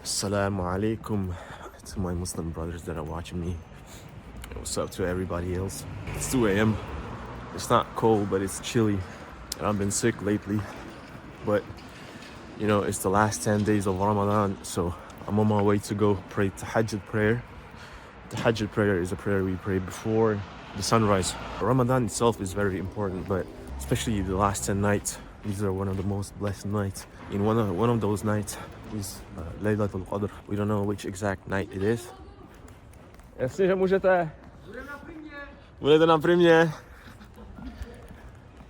Assalamu alaikum to my Muslim brothers that are watching me. What's up to everybody else? It's 2 a.m. It's not cold, but it's chilly. And I've been sick lately. But, you know, it's the last 10 days of Ramadan, so I'm on my way to go pray Tahajjud prayer. Tahajjud prayer is a prayer we pray before the sunrise. Ramadan itself is very important, but especially the last 10 nights, these are one of the most blessed nights. In one of those nights is Laylatul Qadr. We don't know which exact night it is. Jestliže můžete. Budete na primě.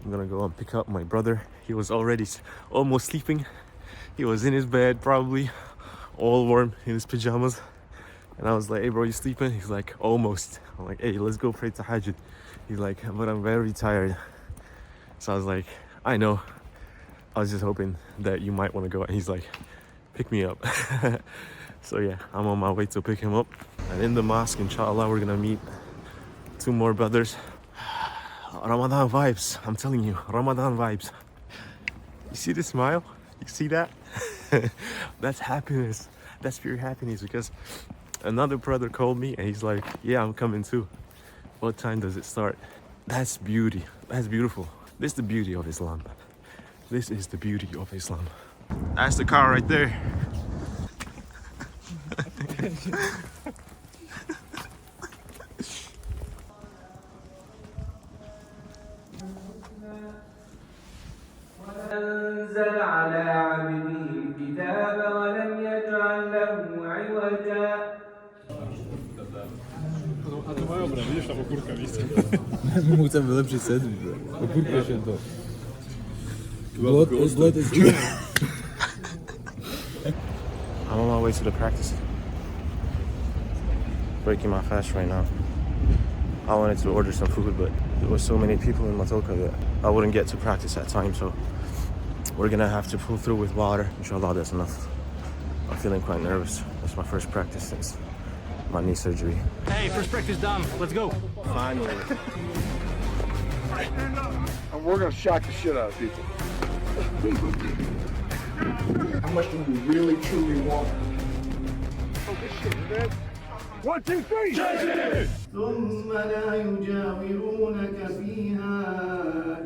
I'm gonna go and pick up my brother. He was already almost sleeping. He was in his bed, probably all warm in his pajamas. And I was like, hey bro, you sleeping? He's like, almost. I'm like, hey, let's go pray Tahajjud. He's like, but I'm very tired. So I was like, I know. I was just hoping that you might want to go. And he's like, pick me up. So yeah, I'm on my way to pick him up. And in the mosque, inshallah, we're gonna meet 2 more brothers. Ramadan vibes, I'm telling you, Ramadan vibes. You see the smile? You see that? That's happiness. That's pure happiness, because another brother called me and he's like, yeah, I'm coming too. What time does it start? That's beauty. That's beautiful. This is the beauty of Islam. This is the beauty of Islam. That's the car right there. أنزل على عبده الكتاب ولم يجعل له عوجا. Vidíš, ta okurka, víš co? Mu chcem vylepšit sedm, bro. Okurka ještě to. Blood is good. I'm on my way to the practice. Breaking my fast right now. I wanted to order some food, but there were so many people in Matoka that I wouldn't get to practice at time, so we're gonna have to pull through with water. Inshallah, that's enough. I'm feeling quite nervous. That's my first practice since my knee surgery. Hey, first practice done. Let's go. Finally. And we're gonna shock the shit out of people. How much do you really truly want? Oh, this shit, man. 1, 2, 3. ثم لا يجاورونك فيها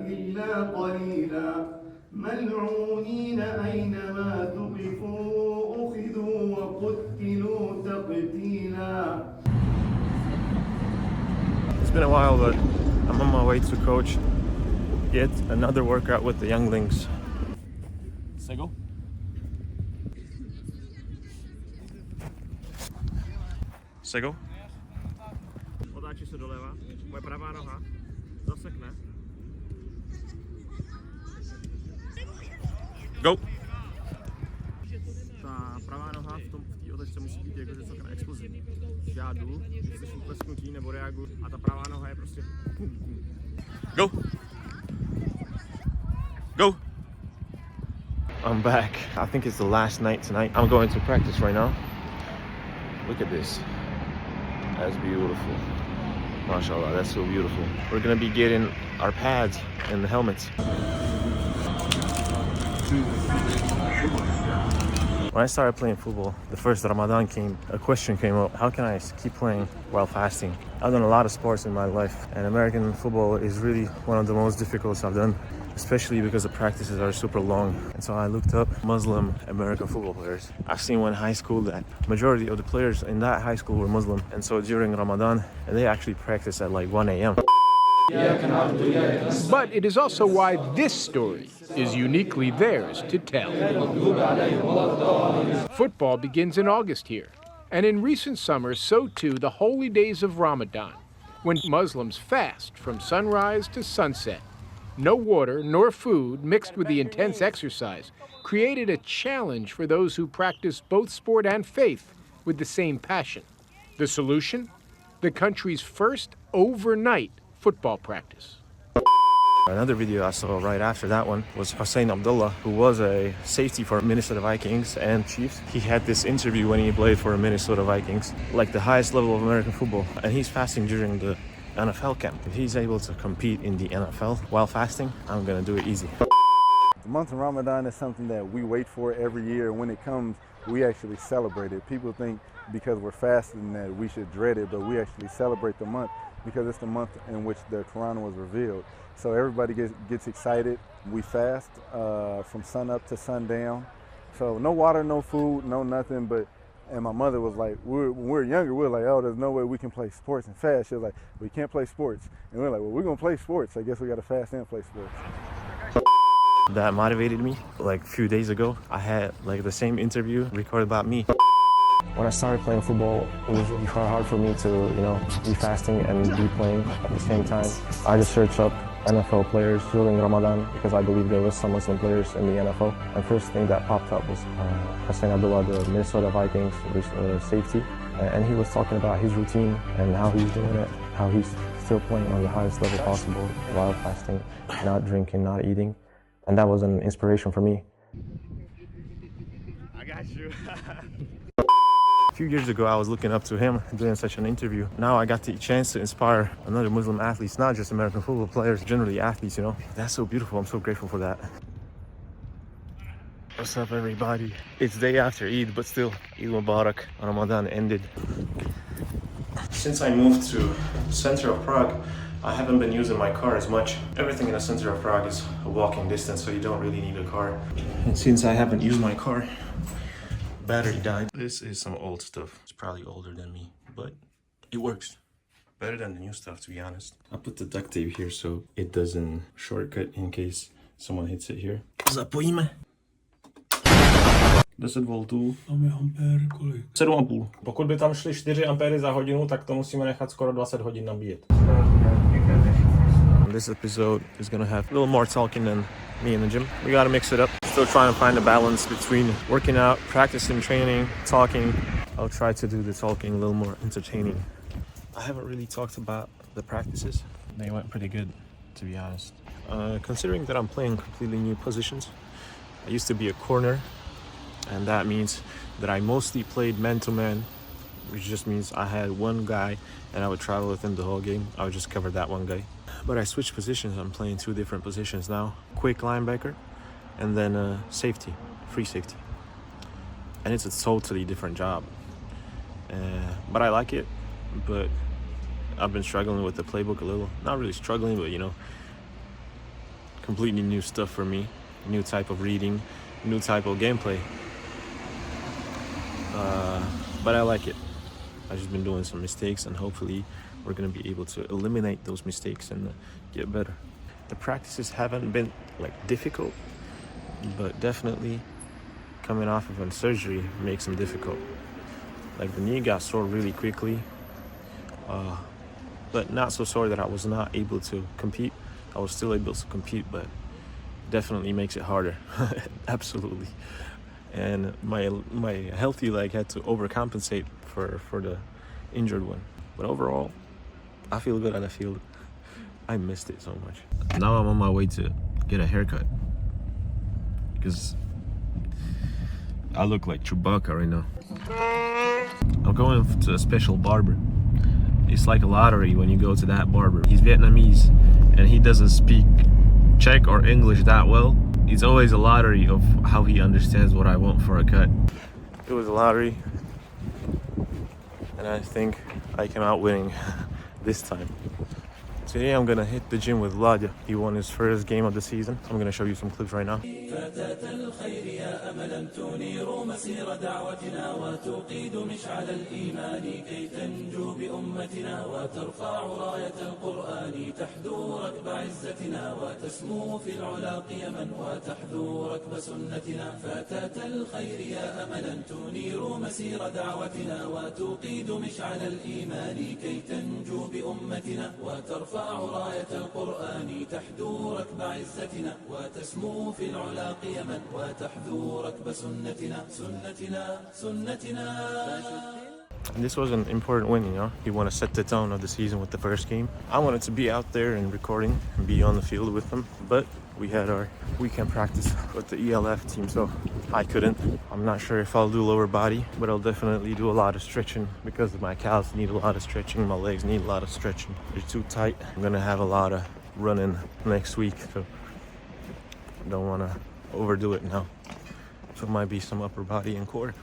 إلا قليلا ملعونين أينما ثقفوا أخذوا وقتلوا تقتيلا. It's been a while, but I'm on my way to coach yet another workout with the younglings. Sego? Sego? Otáčí se doleva, moje pravá noha zasekne. Go! Ta pravá noha v té otočce musí být jakože celkem explozivní. Já jdu, slyším plesknutí nebo reaguju a ta pravá noha je prostě pum, pum. Go! Go! I'm back. I think it's the last night tonight. I'm going to practice right now. Look at this. That's beautiful. MashaAllah, that's so beautiful. We're gonna be getting our pads and the helmets. When I started playing football, the first Ramadan came, a question came up: how can I keep playing while fasting? I've done a lot of sports in my life, and American football is really one of the most difficult I've done, especially because the practices are super long. And so I looked up Muslim American football players. I've seen one high school that majority of the players in that high school were Muslim, and so during Ramadan, they actually practice at like 1 a.m. But it is also why this story is uniquely theirs to tell. Football begins in August here, and in recent summers, so too the holy days of Ramadan, when Muslims fast from sunrise to sunset. No water nor food mixed with the intense exercise created a challenge for those who practice both sport and faith with the same passion. The solution? The country's first overnight football practice. Another video I saw right after that one was Hussein Abdullah, who was a safety for Minnesota Vikings and Chiefs. He had this interview when he played for Minnesota Vikings, like the highest level of American football, and he's fasting during the NFL camp. If he's able to compete in the NFL while fasting, I'm gonna do it easy. The month of Ramadan is something that we wait for every year. When it comes, we actually celebrate it. People think because we're fasting that we should dread it, but we actually celebrate the month because it's the month in which the Quran was revealed. So everybody gets excited. We fast from sun up to sundown. So no water, no food, no nothing. And my mother was like, when we were younger, we were like, oh, there's no way we can play sports and fast. She was like, we can't play sports. And we were like, well, we're going to play sports. I guess we got to fast and play sports. That motivated me. Like a few days ago, I had like the same interview recorded about me. When I started playing football, it was really hard for me to, be fasting and be playing at the same time. I just searched up NFL players during Ramadan because I believe there was some Muslim players in the NFL. And first thing that popped up was Hassan Abdullah, the Minnesota Vikings safety. And he was talking about his routine and how he's doing it, how he's still playing on the highest level possible while fasting, not drinking, not eating. And that was an inspiration for me. I got you. A few years ago, I was looking up to him doing such an interview. Now I got the chance to inspire another Muslim athletes, not just American football players, generally athletes, That's so beautiful. I'm so grateful for that. What's up, everybody? It's day after Eid, but still, Eid Mubarak. Ramadan ended. Since I moved to the center of Prague, I haven't been using my car as much. Everything in the center of Prague is a walking distance, so you don't really need a car. And since I haven't used my car, battery died. This is some old stuff. It's probably older than me, but it works. Better than the new stuff, to be honest. I put the duct tape here so it doesn't shortcut in case someone hits it here. Zapojíme. 10 voltů. Tam je ampér kolik? 7,5. Pokud by tam šly 4 ampéry za hodinu, tak to musíme nechat skoro 20 hodin nabíjet. This episode is gonna have a little more talking than me in the gym. We gotta mix it up. Still trying to find a balance between working out, practicing, training, talking. I'll try to do the talking a little more entertaining. I haven't really talked about the practices. They went pretty good, to be honest. Considering that I'm playing completely new positions, I used to be a corner, and that means that I mostly played man-to-man, which just means I had one guy and I would travel with him the whole game. I would just cover that one guy. But I switched positions. I'm playing 2 different positions now. Quick linebacker and then safety, free safety. And it's a totally different job. But I like it, but I've been struggling with the playbook a little. Not really struggling, but completely new stuff for me. New type of reading, new type of gameplay. But I like it. I've just been doing some mistakes, and hopefully we're going to be able to eliminate those mistakes and get better. The practices haven't been difficult, but definitely coming off of a surgery makes them difficult. The knee got sore really quickly, but not so sore that I was not able to compete. I was still able to compete, but definitely makes it harder. Absolutely. And my healthy leg had to overcompensate for the injured one. But overall, I feel good on the field. I missed it so much. Now I'm on my way to get a haircut because I look like Chewbacca right now. I'm going to a special barber. It's like a lottery when you go to that barber. He's Vietnamese and he doesn't speak Czech or English that well. It's always a lottery of how he understands what I want for a cut. It was a lottery, and I think I came out winning this time. Today I'm gonna hit the gym with Ladja. He won his first game of the season. I'm gonna show you some clips right now. راية القرآن تحدو ركب عزتنا وتسمو في العلا قيما وتحذو ركب سنتنا. And this was an important win, He wanted to set the tone of the season with the first game. I wanted to be out there and recording and be on the field with them, but we had our weekend practice with the ELF team, so I couldn't. I'm not sure if I'll do lower body, but I'll definitely do a lot of stretching because my calves need a lot of stretching, my legs need a lot of stretching. They're too tight. I'm gonna have a lot of running next week, so I don't wanna overdo it now. So it might be some upper body and core.